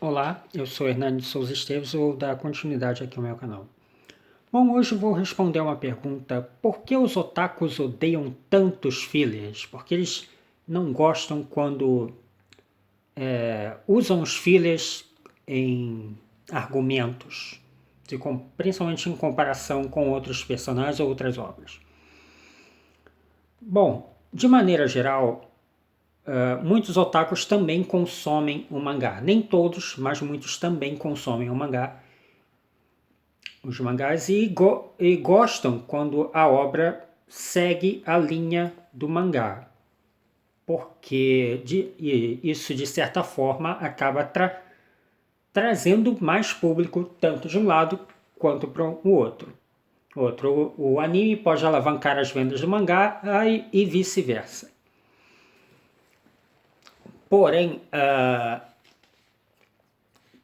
Olá, eu sou Hernani de Souza Esteves, vou dar continuidade aqui ao meu canal. Bom, hoje vou responder uma pergunta: por que os otakus odeiam tantos fillers? Porque eles não gostam quando usam os fillers em argumentos, principalmente em comparação com outros personagens ou outras obras. Bom, de maneira geral, muitos otakus também consomem o mangá. Nem todos, mas muitos também consomem o mangá. Os mangás e gostam quando a obra segue a linha do mangá, porque isso de certa forma acaba trazendo mais público tanto de um lado quanto para o outro. O anime pode alavancar as vendas do mangá e vice-versa. Porém,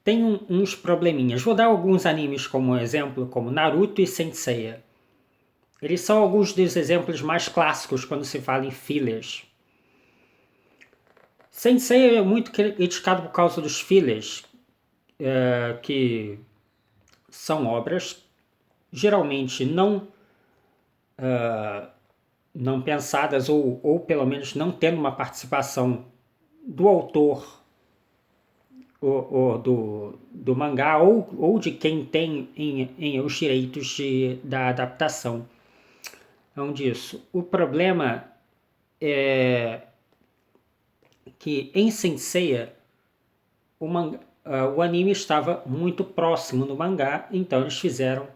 tem uns probleminhas. Vou dar alguns animes como exemplo, como Naruto e Saint Seiya. Eles são alguns dos exemplos mais clássicos quando se fala em fillers. Saint Seiya é muito criticado por causa dos fillers, que são obras geralmente não pensadas ou pelo menos não tendo uma participação do autor do mangá ou de quem tem os direitos da adaptação. Então, disso. O problema é que em Saint Seiya o anime estava muito próximo do mangá, então eles fizeram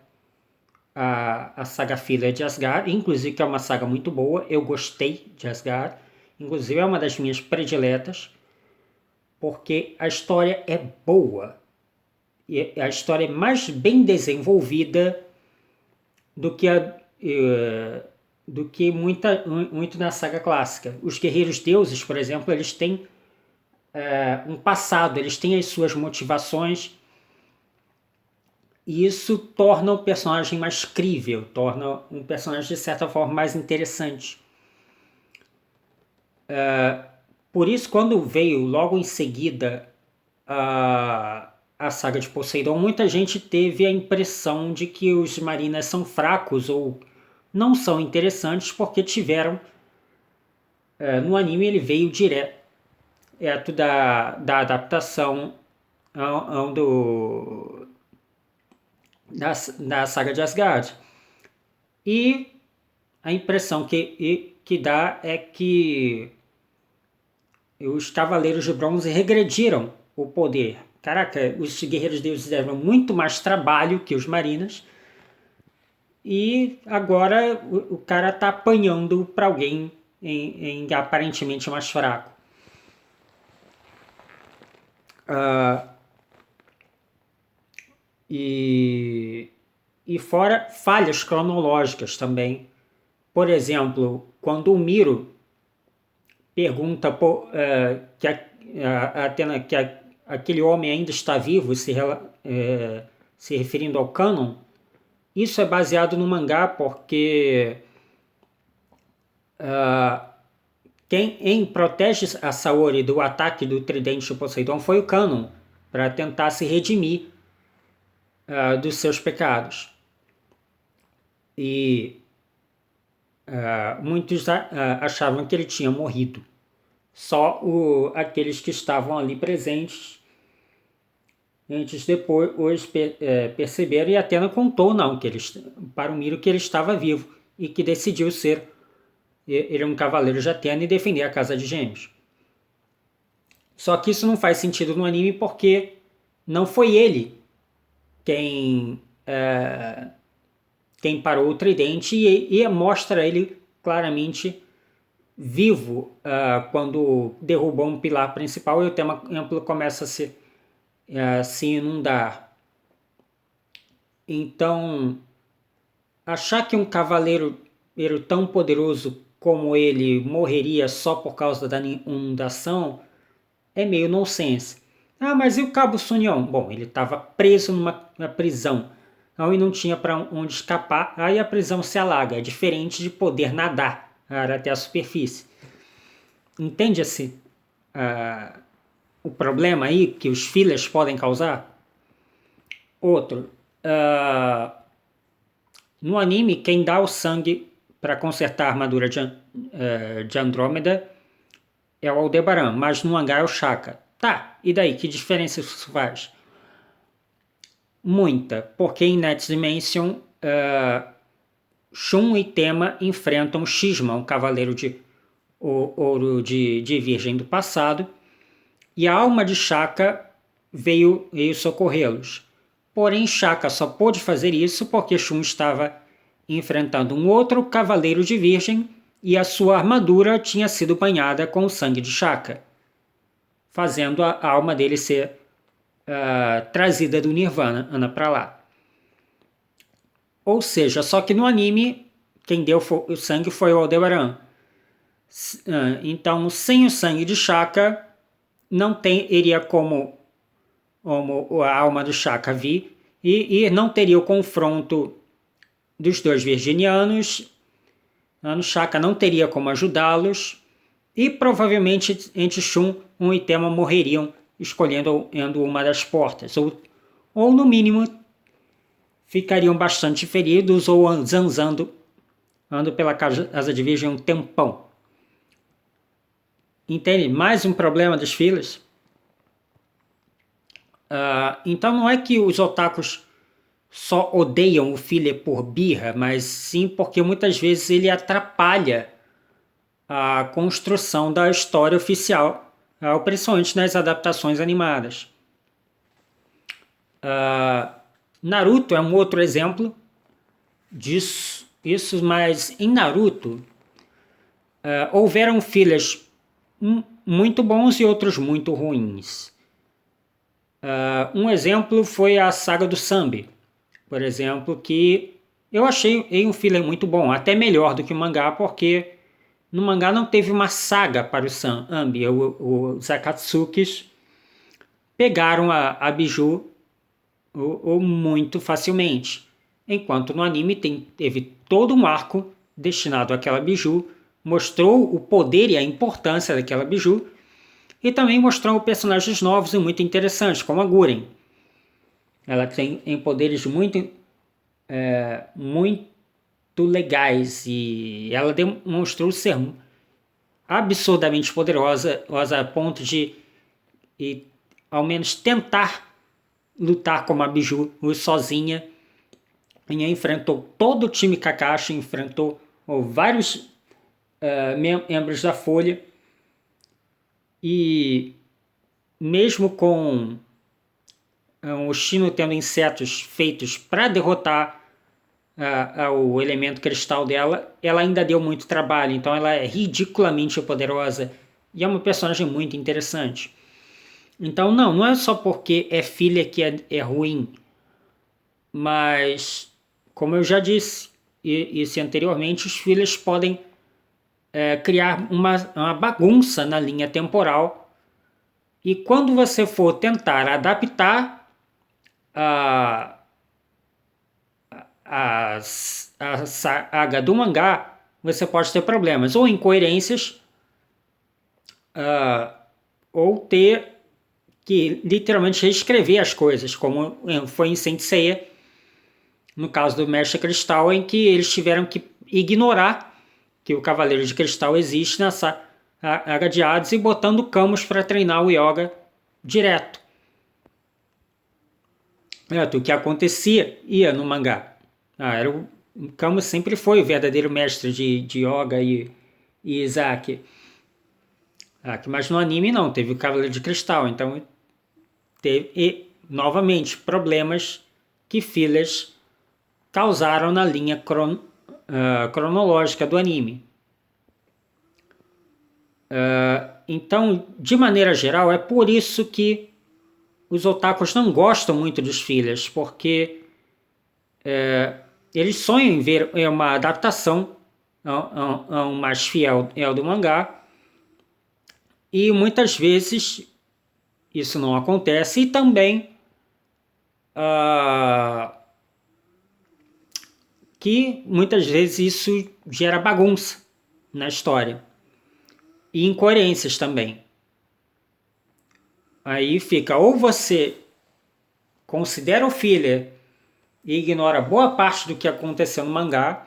a saga filler de Asgard, inclusive que é uma saga muito boa, eu gostei de Asgard, inclusive é uma das minhas prediletas, porque a história é boa, e a história é mais bem desenvolvida do que muito na saga clássica. Os guerreiros deuses, por exemplo, eles têm um passado, eles têm as suas motivações, e isso torna o personagem mais crível, torna um personagem de certa forma mais interessante. Por isso, quando veio logo em seguida a saga de Poseidon, muita gente teve a impressão de que os Marinas são fracos ou não são interessantes porque tiveram no anime ele veio direto da adaptação da saga de Asgard. E a impressão que dá é que os Cavaleiros de Bronze regrediram o poder. Caraca, os Guerreiros Deuses deram muito mais trabalho que os Marinas. E agora o cara tá apanhando para alguém em aparentemente mais fraco. E fora falhas cronológicas também. Por exemplo, quando o Miro pergunta que Atena, que aquele homem ainda está vivo, se referindo ao Canon, isso é baseado no mangá porque quem protege a Saori do ataque do tridente de Poseidon foi o Canon, para tentar se redimir dos seus pecados. E muitos achavam que ele tinha morrido. Só aqueles que estavam ali presentes antes depois perceberam, e Atena contou para o Miro que ele estava vivo e que decidiu ser ele um cavaleiro de Atena e defender a Casa de Gêmeos. Só que isso não faz sentido no anime porque não foi ele quem parou o tridente e mostra ele claramente vivo quando derrubou um pilar principal e o templo começa a se inundar. Então, achar que um cavaleiro tão poderoso como ele morreria só por causa da inundação é meio nonsense. Mas e o Cabo Sunion? Bom, ele estava preso numa prisão e não tinha para onde escapar, aí a prisão se alaga. É diferente de poder nadar até a superfície. Entende-se o problema aí que os fillers podem causar? Outro, no anime, quem dá o sangue para consertar a armadura de Andrômeda é o Aldebaran, mas no mangá é o Shaka. Tá, e daí? Que diferença isso faz? Muita, porque em Next Dimension, Shun e Tema enfrentam Shisma, um cavaleiro de ouro de virgem do passado, e a alma de Shaka veio socorrê-los. Porém, Shaka só pôde fazer isso porque Shun estava enfrentando um outro cavaleiro de virgem e a sua armadura tinha sido banhada com o sangue de Shaka, fazendo a alma dele ser trazida do Nirvana para lá. Ou seja, só que no anime, quem deu o sangue foi o Aldebaran. Então, sem o sangue de Shaka, não iria como a alma do Shaka vir, e não teria o confronto dos dois virginianos. O Shaka não teria como ajudá-los, e provavelmente entre Shun e Tema morreriam escolhendo uma das portas, ou no mínimo ficariam bastante feridos ou zanzando, andando pela casa de virgem um tempão. Entende? Mais um problema dos fillers. Então não é que os otakus só odeiam o filler por birra, mas sim porque muitas vezes ele atrapalha a construção da história oficial, principalmente nas adaptações animadas. Naruto é um outro exemplo disso, mas em Naruto houveram fillers muito bons e outros muito ruins. Um exemplo foi a saga do Sambi, por exemplo, que eu achei um filler muito bom, até melhor do que o mangá, porque no mangá não teve uma saga para o Sambi. Os Akatsukis pegaram a Biju muito facilmente, enquanto no anime teve todo um arco destinado àquela Biju, mostrou o poder e a importância daquela Biju, e também mostrou personagens novos e muito interessantes, como a Guren. Ela tem poderes muito legais e ela demonstrou ser absurdamente poderosa a ponto de ao menos tentar lutar como a Biju sozinha. E enfrentou todo o time Kakashi, enfrentou vários membros da Folha, e mesmo com o Shino tendo insetos feitos para derrotar o elemento cristal dela, ela ainda deu muito trabalho, então ela é ridiculamente poderosa e é uma personagem muito interessante. Então não é só porque é filha que é ruim, mas como eu já disse anteriormente, os filhos podem criar uma bagunça na linha temporal, e quando você for tentar adaptar a saga do mangá, você pode ter problemas, ou incoerências, ou ter que literalmente reescrever as coisas, como foi em Saint Seiya, no caso do Mestre Cristal, em que eles tiveram que ignorar que o Cavaleiro de Cristal existe nessa saga de Hades, e botando Camus para treinar o Yoga direto. O que acontecia no mangá. O Camus sempre foi o verdadeiro mestre de Yoga e Isaac. Mas no anime não, teve o Cavaleiro de Cristal, então teve novamente problemas que fillers causaram na linha cronológica do anime. Então, de maneira geral, é por isso que os otakus não gostam muito dos fillers, porque eles sonham em ver uma adaptação mais fiel do mangá, e muitas vezes isso não acontece, e também que muitas vezes isso gera bagunça na história e incoerências também. Aí fica, ou você considera o filler e ignora boa parte do que aconteceu no mangá,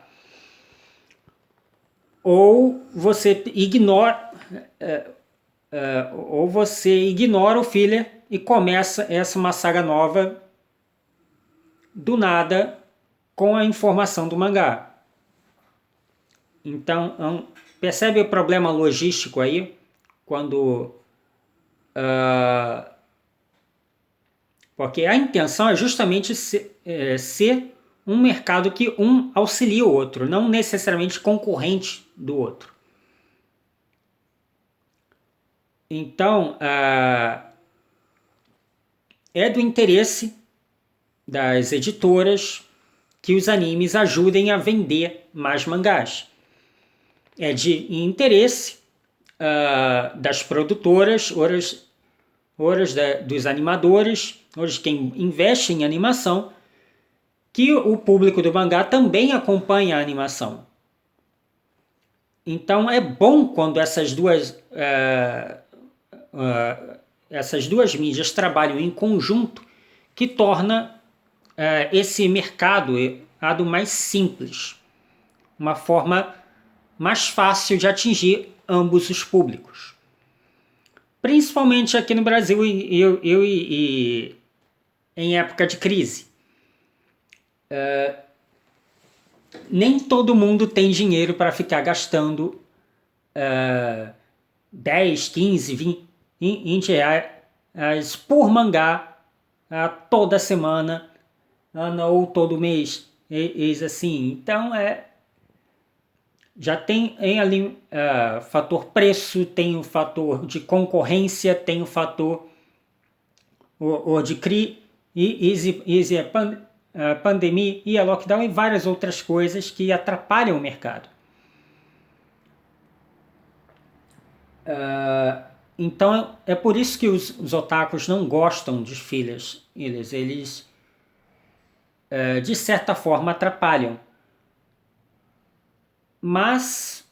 ou você ignora o filler e começa uma saga nova do nada com a informação do mangá. Então, percebe o problema logístico aí? Quando... porque a intenção é justamente ser um mercado que um auxilia o outro, não necessariamente concorrente do outro. Então, é do interesse das editoras que os animes ajudem a vender mais mangás. É de interesse das produtoras, dos animadores, de quem investe em animação, que o público do mangá também acompanha a animação. Então é bom quando essas duas mídias trabalham em conjunto, que torna esse mercado mais simples, uma forma mais fácil de atingir ambos os públicos. Principalmente aqui no Brasil e em época de crise. Nem todo mundo tem dinheiro para ficar gastando 10, 15, 20 reais por mangá toda semana ou todo mês. Assim. Então já tem ali fator preço, tem o fator de concorrência, tem o fator de pandemia e a lockdown e várias outras coisas que atrapalham o mercado. Então é por isso que os otakus não gostam de fillers. Eles de certa forma atrapalham. Mas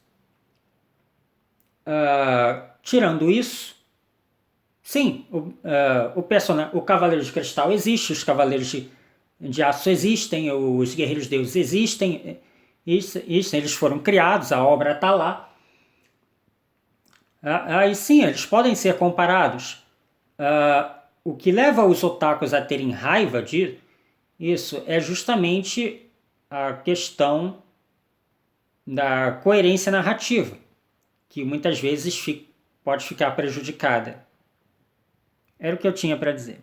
tirando isso, sim, o Cavaleiro de Cristal existe, os Cavaleiros de Aço existem, os Guerreiros Deuses existem, eles foram criados, a obra está lá. Aí sim, eles podem ser comparados. O que leva os otakus a terem raiva disso é justamente a questão da coerência narrativa, que muitas vezes pode ficar prejudicada. Era o que eu tinha para dizer.